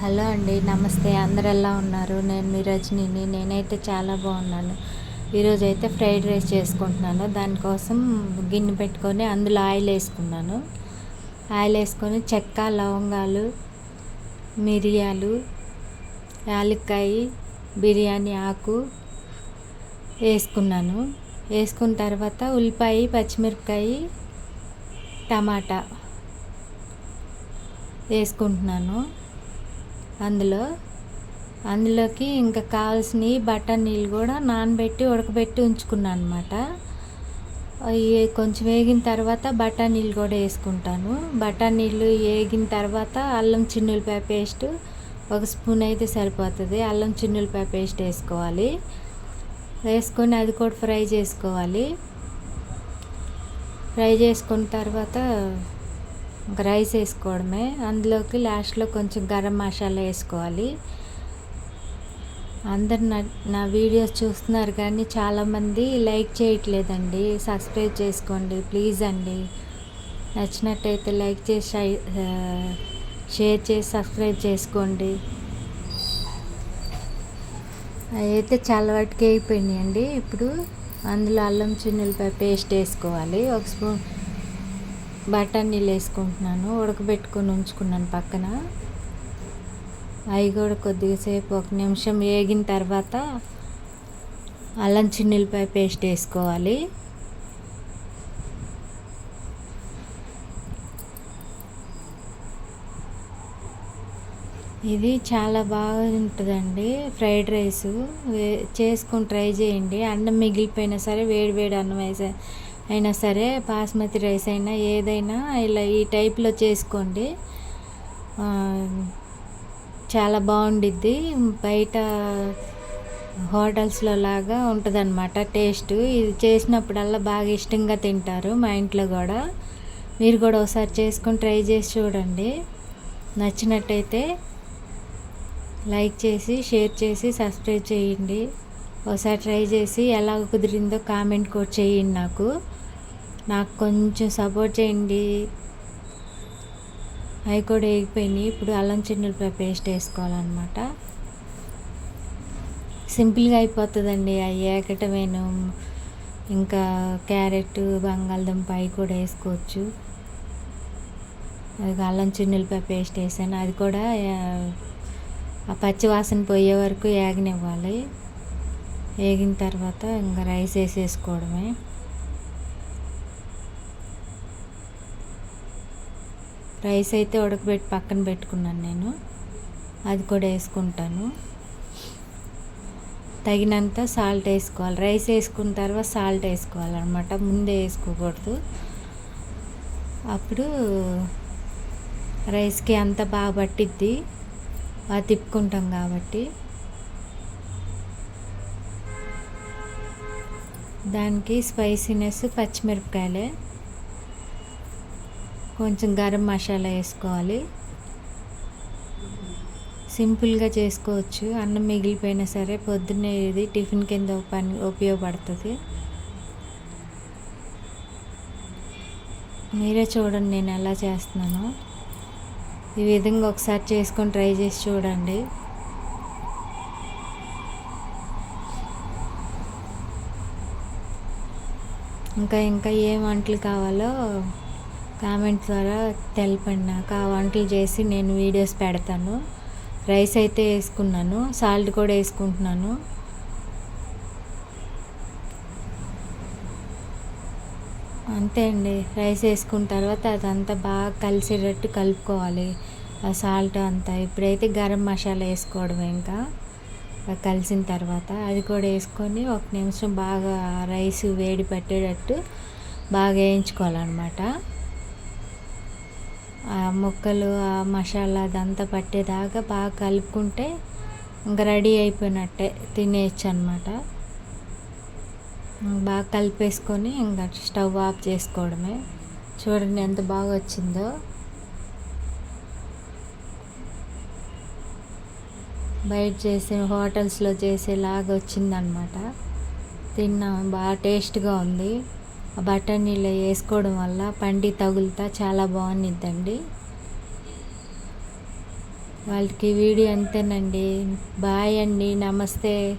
Hello అండి, నమస్తే. అందరు ఎలా ఉన్నారు? నేను మీ రజనీని. నేనైతే చాలా బాగున్నాను. ఈరోజు అయితే ఫ్రైడ్ రైస్ చేసుకుంటున్నాను. దానికోసం గిన్నె పెట్టుకొని అందులో ఆయిల్ వేసుకున్నాను. ఆయిల్ వేసుకొని చెక్క, లవంగాలు, మిరియాలు, యాలక్కాయ, బిర్యానీ ఆకు వేసుకున్నాను. వేసుకున్న తర్వాత ఉల్లిపాయ, పచ్చిమిరపకాయ, టమాటా వేసుకుంటున్నాను. అందులోకి ఇంకా కావాల్సినవి బఠానీలు కూడా నానబెట్టి ఉడకబెట్టి ఉంచుకున్నాను అనమాట. అవి కొంచెం వేగిన తర్వాత బఠానీలు కూడా వేసుకుంటాను. బఠానీలు వేగిన తర్వాత అల్లం చిన్నులపాయ పేస్ట్ 1 స్పూన్ అయితే సరిపోతుంది. అల్లం చిన్నులపాయ పేస్ట్ వేసుకోవాలి. వేసుకొని అది కూడా ఫ్రై చేసుకోవాలి. ఫ్రై చేసుకున్న తర్వాత ఇంకా రైస్ వేసుకోవడమే. అందులోకి లాస్ట్లో కొంచెం గరం మసాలా వేసుకోవాలి. అందరు నా వీడియోస్ చూస్తున్నారు కానీ చాలామంది లైక్ చేయట్లేదండి. సబ్స్క్రైబ్ చేసుకోండి ప్లీజ్ అండి. నచ్చినట్టయితే లైక్ చేసి షేర్ చేసి సబ్స్క్రైబ్ చేసుకోండి. అయితే చాలా వాటికి అయిపోయినాయండి. ఇప్పుడు అందులో అల్లం చిన్నులపాయ పేస్ట్ వేసుకోవాలి. 1 స్పూన్ బఠానీలు వేసుకుంటున్నాను. ఉడకబెట్టుకొని ఉంచుకున్నాను పక్కన. అవి కూడా కొద్దిగా సేపు 1 నిమిషం వేగిన తర్వాత అల్లం చిన్నులపాయ పేస్ట్ వేసుకోవాలి. ఇది చాలా బాగా ఉంటుందండి ఫ్రైడ్ రైస్. చేసుకొని ట్రై చేయండి. అన్నం మిగిలిపోయినా సరే, వేడి వేడి అన్నం అయినా సరే, బాస్మతి రైస్ అయినా ఏదైనా ఇలా ఈ టైప్లో చేసుకోండి. చాలా బాగుండిద్ది. బయట హోటల్స్లో లాగా ఉంటుందన్నమాట టేస్ట్. ఇది చేసినప్పుడల్లా బాగా ఇష్టంగా తింటారు మా ఇంట్లో కూడా. మీరు కూడా ఒకసారి చేసుకొని ట్రై చేసి చూడండి. నచ్చినట్టయితే లైక్ చేసి, షేర్ చేసి, సబ్స్క్రైబ్ చేయండి. ఒకసారి ట్రై చేసి ఎలా కుదిరిందో కామెంట్ కూడా చేయండి. నాకు కొంచెం సపోర్ట్ చేయండి. అవి కూడా వేగిపోయినాయి. ఇప్పుడు అల్లం చిన్నులపాయ పేస్ట్ వేసుకోవాలన్నమాట. సింపుల్గా అయిపోతుందండి. అవి వేగటమేను. ఇంకా క్యారెట్, బంగాళదుంప అవి కూడా వేసుకోవచ్చు. అది అల్లం చిన్నులపాయ పేస్ట్ వేసాను. అది కూడా ఆ పచ్చి వాసన పోయే వరకు వేగనివ్వాలి. వేగిన తర్వాత ఇంకా రైస్ వేసేసుకోవడమే. రైస్ అయితే ఉడకబెట్టి పక్కన పెట్టుకున్నాను నేను. అది కూడా వేసుకుంటాను. తగినంత సాల్ట్ వేసుకోవాలి. రైస్ వేసుకున్న తర్వాత సాల్ట్ వేసుకోవాలన్నమాట. ముందే వేసుకోకూడదు. అప్పుడు రైస్కి అంత బాగా పట్టిద్ది. బాగా తిప్పుకుంటాం కాబట్టి. దానికి స్పైసీనెస్ పచ్చిమిరపకాయలే, కొంచెం గరం మసాలా వేసుకోవాలి. సింపుల్గా చేసుకోవచ్చు. అన్నం మిగిలిపోయినా సరే పొద్దున్నే ఇది టిఫిన్ కింద ఉపయోగపడుతుంది. మీరే చూడండి నేను ఎలా చేస్తున్నానో. ఈ విధంగా ఒకసారి చేసుకొని ట్రై చేసి చూడండి. ఇంకా ఏ వంటలు కావాలో కామెంట్ ద్వారా తెలపండి నాకు. ఆ వంటలు చేసి నేను వీడియోస్ పెడతాను. రైస్ అయితే వేసుకున్నాను. సాల్ట్ కూడా వేసుకుంటున్నాను. అంతే అండి. రైస్ వేసుకున్న తర్వాత అదంతా బాగా కలిసేటట్టు కలుపుకోవాలి. ఆ సాల్ట్ అంతా. ఇప్పుడైతే గరం మసాలా వేసుకోవడం. ఇంకా కలిసిన తర్వాత అది కూడా వేసుకొని 1 నిమిషం బాగా రైస్ వేడి పట్టేటట్టు బాగా వేయించుకోవాలన్నమాట. ఆ ముక్కలు, ఆ మసాలా అదంతా పట్టేదాకా బాగా కలుపుకుంటే ఇంకా రెడీ అయిపోయినట్టే, తినేయచ్చు అన్నమాట. బాగా కలిపేసుకొని ఇంకా స్టవ్ ఆఫ్ చేసుకోవడమే. చూడండి ఎంత బాగా వచ్చిందో. బయట చేసే హోటల్స్లో చేసేలాగా వచ్చిందనమాట. తిన్నాం, బాగా టేస్ట్గా ఉంది. ఆ బఠానీలో వేసుకోవడం వల్ల పండి తగులుతా చాలా బాగుండిద్దండి. వాళ్ళకి వీడియో అంతేనండి. బాయ్ అండి, నమస్తే.